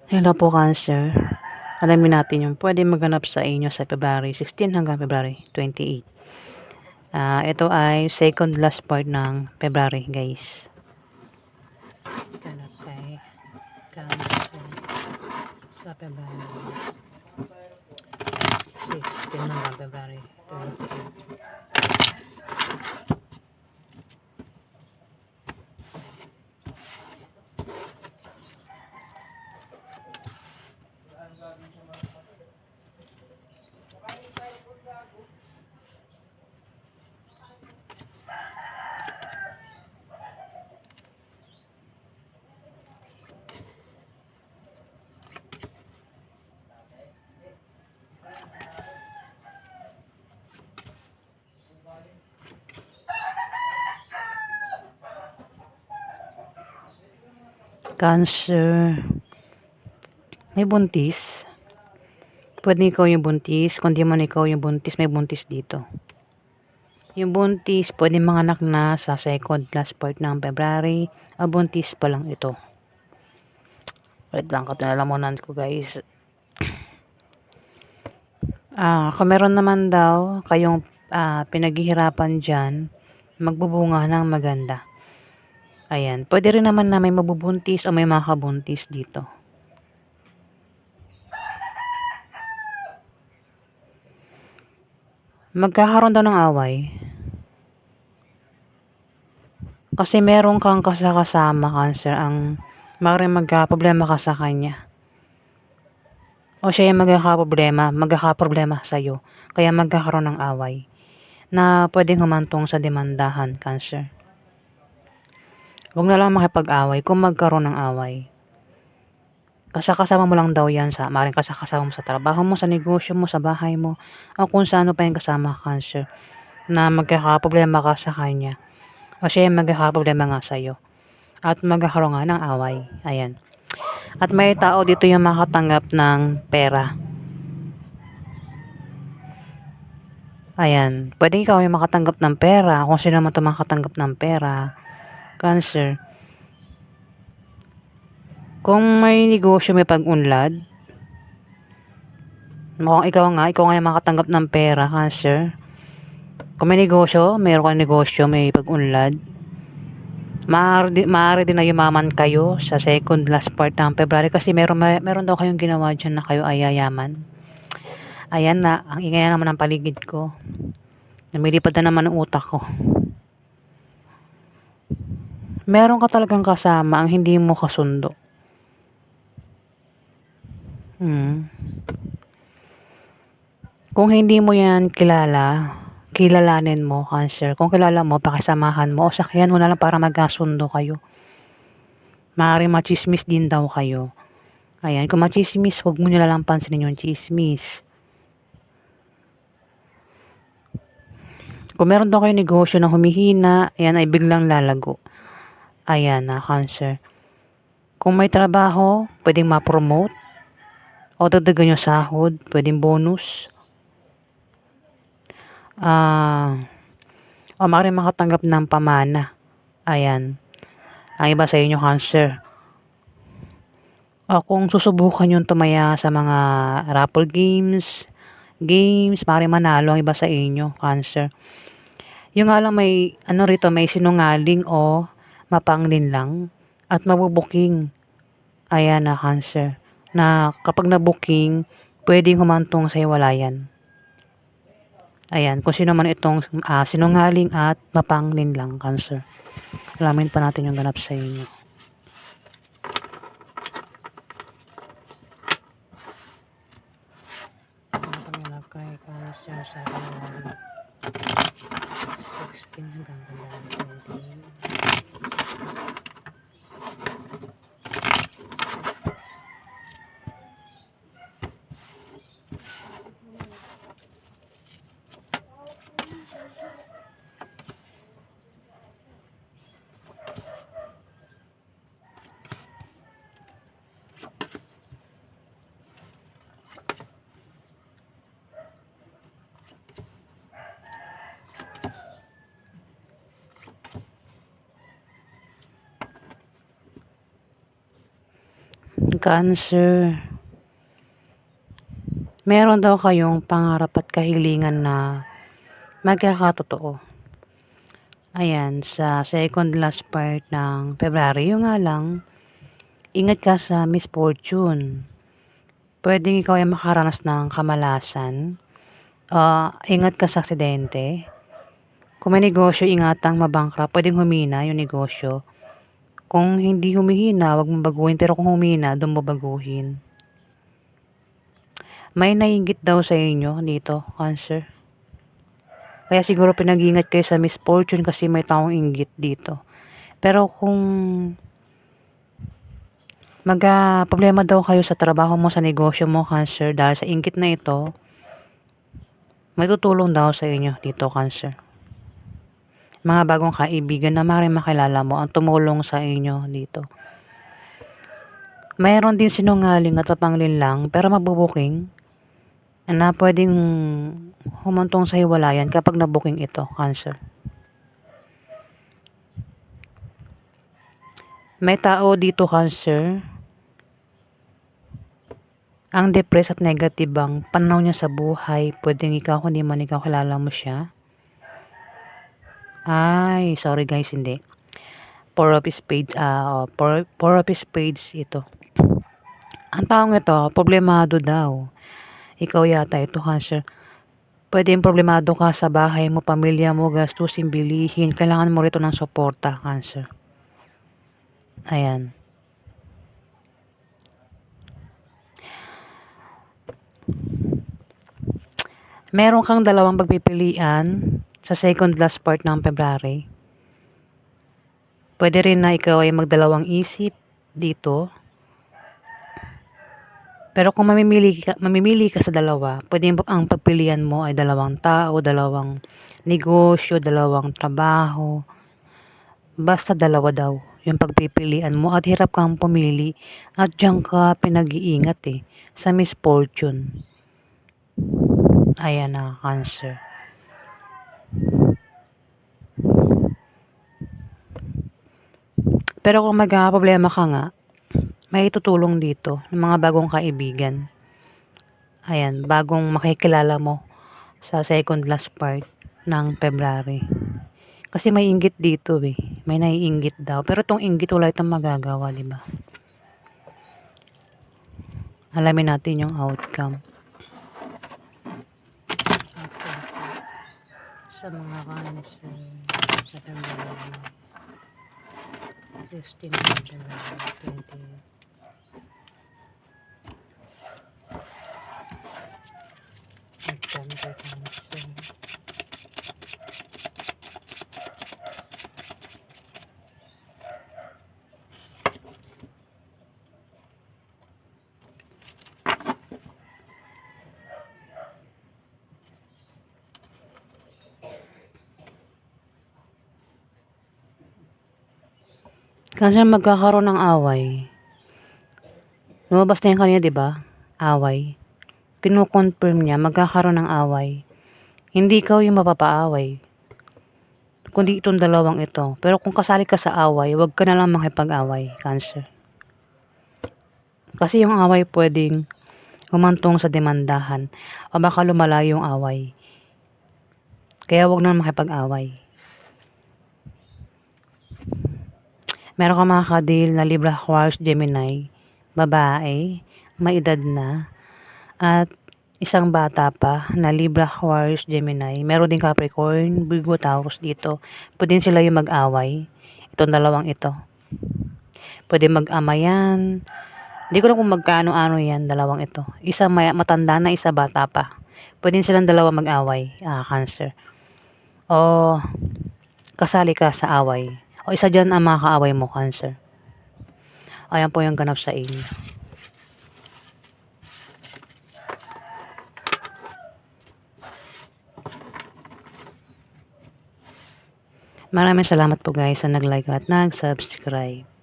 Hello po, Cancer. Alamin natin yung pwede maganap sa inyo sa February 16 hanggang February 28. Ito ay second last part ng February, guys. Ganap kay Cancer sa February 16 hanggang February 28. Cancer, may buntis. Pwede ikaw yung buntis. Kung di man ikaw yung buntis, may buntis dito. Yung buntis, pwede manganak na sa second last part ng February. Buntis pa lang ito. Wait lang, katinalamunan ko, guys. Kung meron naman daw kayong pinaghihirapan dyan, magbubunga ng maganda. Ayan. Pwede rin naman na may mabubuntis o may makabuntis dito. Magkakaroon daw ng away. Kasi meron kang kasama, Cancer, ang maaaring magka-problema ka sa kanya. O siya yung magkakaproblema sa'yo. Kaya magkakaroon ng away na pwedeng humantong sa demandahan, Cancer. Huwag na lang makipag-away kung magkaroon ng away. Kasama mo lang daw yan sa, maaaring kasama mo sa trabaho mo, sa negosyo mo, sa bahay mo, o kung saan pa yung kasama, Cancer, na magkakaproblema ka sa kanya. O siya yung magkakaproblema nga sa'yo. At magkakaroon nga ng away. Ayan. At may tao dito yung makatanggap ng pera. Ayan. Pwede ikaw yung makatanggap ng pera. Kung sino man ito makatanggap ng pera. Cancer. Kung may negosyo, may pag-unlad. Mukhang ikaw nga yung makatanggap ng pera, Cancer. Kung may negosyo, mayroon kang negosyo, may pag-unlad. Maaari din na yumaman kayo sa second last part ng February kasi meron daw kayong ginawa dyan na kayo ay yayaman. Ayan na, ang ingay na naman ng paligid ko. Namilipad na naman ang utak ko. Meron ka talagang kasama ang hindi mo kasundo. Kung hindi mo yan kilalanin mo, Cancer. Kung kilala mo, pakisamahan mo o sakyan mo na lang para magkasundo kayo. Maaaring machismis din daw kayo. Ayan, kung machismis, huwag mo nila lang pansinin yung chismis. Kung meron daw kayo negosyo na humihina, ayan ay biglang lalago. Ayan na, Cancer. Kung may trabaho, pwedeng ma-promote. O dagdagan yung sahod, pwedeng bonus. O maaaring makatanggap ng pamana. Ayan. Ang iba sa inyo, Cancer. O kung susubukan yung tumaya sa mga raffle games, maaaring manalo ang iba sa inyo, Cancer. Yung nga lang may, may sinungaling o mapanglin lang at mabubuking. Ayan na, Cancer. Na kapag nabuking, pwedeng humantong sa hiwalayan. Ayan, kung sino man itong sinungaling at mapanglin lang, Cancer. Alamin pa natin yung ganap sa inyo. Kay Cancer sa February 16 hanggang February 28. Cancer. Meron daw kayong pangarap at kahilingan na magkakatotoo. Ayan, sa second last part ng February, yung nga lang, ingat ka sa misfortune. Pwedeng ikaw ay makaranas ng kamalasan. Ingat ka sa aksidente. Kung may negosyo, ingatang mabangkrut. Pwedeng humina yung negosyo. Kung hindi humihina, wag mong baguhin. Pero kung humina, doon mo baguhin. May naiinggit daw sa inyo dito, Cancer. Kaya siguro pinag-iingat kayo sa misfortune kasi may taong inggit dito. Pero kung problema daw kayo sa trabaho mo, sa negosyo mo, Cancer, dahil sa inggit na ito, may tutulong daw sa inyo dito, Cancer. Mga bagong kaibigan na maaaring makilala mo ang tumulong sa inyo dito. Mayroon din sinungaling at papanglinlang pero mabubuking na pwedeng humantong sa hiwalayan kapag nabuking ito, Cancer. May tao dito, Cancer, ang depressed at negative ang pananaw niya sa buhay. Pwedeng ikaw, kundi man ikaw kilala mo siya. Ay, sorry guys, hindi. Four of Spades ito. Ang taong ito, problemado daw. Ikaw yata ito, Cancer. Pwedeng problemado ka sa bahay mo, pamilya mo, gastusin, bilihin. Kailangan mo rito ng suporta, Cancer. Ayan. Meron kang dalawang pagpipilian sa second last part ng February. Pwede rin na ikaw ay magdalawang isip dito. Pero kung mamimili ka sa dalawa, pwede ang pagpilian mo ay dalawang tao, dalawang negosyo, dalawang trabaho. Basta dalawa daw yung pagpipilian mo at hirap kang pumili at diyan ka pinag-iingat sa misfortune. Ayan na, Cancer. Pero kung magkakaproblema ka nga, may tutulong dito ng mga bagong kaibigan. Ayan, bagong makikilala mo sa second last part ng February. Kasi may inggit dito May naiinggit daw. Pero itong inggit wala itong magagawa, di ba? Alamin natin yung outcome. Sa mga Cancer sa February 16 January 20. Outcome kay Cancer. Kasi magkakaroon ng away. Lumabas na yan kanina, di ba? Away. Kino-confirm niya, magkakaroon ng away. Hindi ikaw yung mapapaaway, kundi itong dalawang ito. Pero kung kasali ka sa away, huwag ka na lang makipag-away, Cancer. Kasi yung away pwedeng humantong sa demandahan o baka lumala yung away. Kaya huwag na makipag-away. Meron ka mga kadil na Libra, Aquarius, Gemini, babae, may edad na, at isang bata pa na Libra, Aquarius, Gemini. Meron din Capricorn, Virgo, Taurus dito. Pwede sila yung mag-away. Itong dalawang ito. Pwede mag-ama yan. Hindi ko lang kung magkaano-ano yan, dalawang ito. Isa matanda na, isa bata pa. Pwede silang dalawa mag-away, Cancer. O kasali ka sa away. O isa dyan ang mga kaaway mo, Cancer. Ayan po yung ganap sa inyo. Maraming salamat po guys sa nag-like at nag-subscribe.